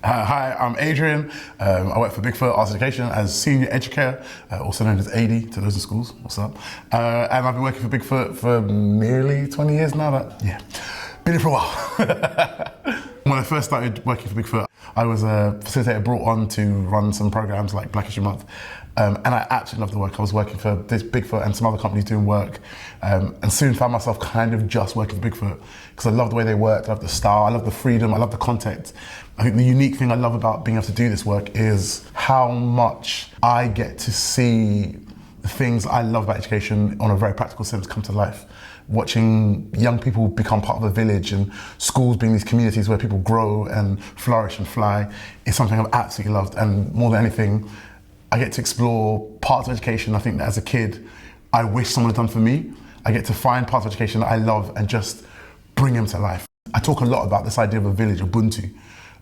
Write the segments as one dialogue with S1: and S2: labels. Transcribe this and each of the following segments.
S1: Hi, I'm Adrian. I work for Bigfoot Education as Senior Educator, also known as AD to those in schools. What's up? And I've been working for Bigfoot for nearly 20 years now. Been here for a while. When I first started working for Bigfoot, I was a facilitator brought on to run some programs like Black History Month. And I absolutely loved the work. I was working for this Bigfoot and some other companies doing work, and soon found myself kind of just working for Bigfoot because I love the way they work, I love the style, I love the freedom, I love the content. I think the unique thing I love about being able to do this work is how much I get to see the things I love about education on a very practical sense come to life. Watching young people become part of a village and schools being these communities where people grow and flourish and fly is something I've absolutely loved. And more than anything, I get to explore parts of education I think that as a kid, I wish someone had done for me. I get to find parts of education that I love and just bring them to life. I talk a lot about this idea of a village, Ubuntu.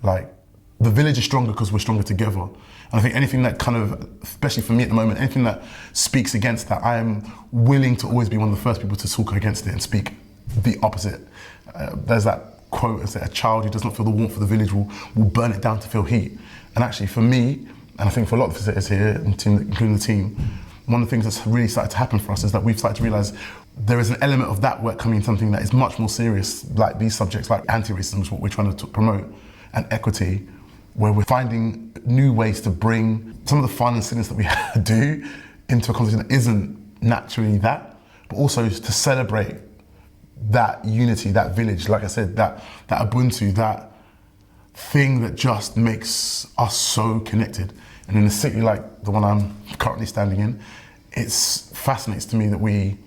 S1: Like, the village is stronger because we're stronger together. And I think anything that kind of, especially for me at the moment, anything that speaks against that, I am willing to always be one of the first people to talk against it and speak the opposite. There's that quote that says, a child who does not feel the warmth of the village will burn it down to feel heat. And actually for me, and I think for a lot of the facilitators here, including the team, one of the things that's really started to happen for us is that we've started to realize there is an element of that work coming in something that is much more serious, like these subjects, like anti-racism, which is what we're trying to promote, and equity, where we're finding new ways to bring some of the fun and silliness that we do into a conversation that isn't naturally that, but also to celebrate that unity, that village, like I said, that Ubuntu, that thing that just makes us so connected. And in a city like the one I'm currently standing in, it fascinates to me that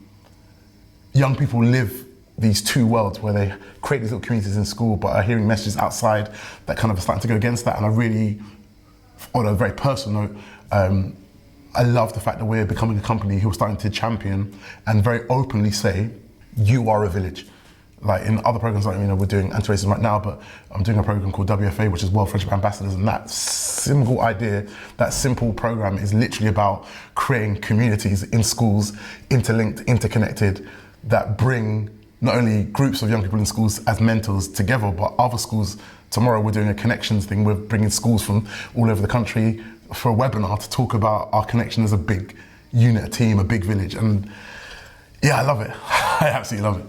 S1: young people live these two worlds where they create these little communities in school but are hearing messages outside that kind of are starting to go against that. And I really, on a very personal note, I love the fact that we're becoming a company who are starting to champion and very openly say, you are a village. Like in other programs, like, we're doing anti-racism right now, but I'm doing a program called WFA, which is World Friendship Ambassadors, and that simple idea, that simple program is literally about creating communities in schools, interlinked, interconnected, that bring not only groups of young people in schools as mentors together, but other schools. Tomorrow we're doing a connections thing. We're bringing schools from all over the country for a webinar to talk about our connection as a big unit, a team, a big village. And yeah, I love it. I absolutely love it.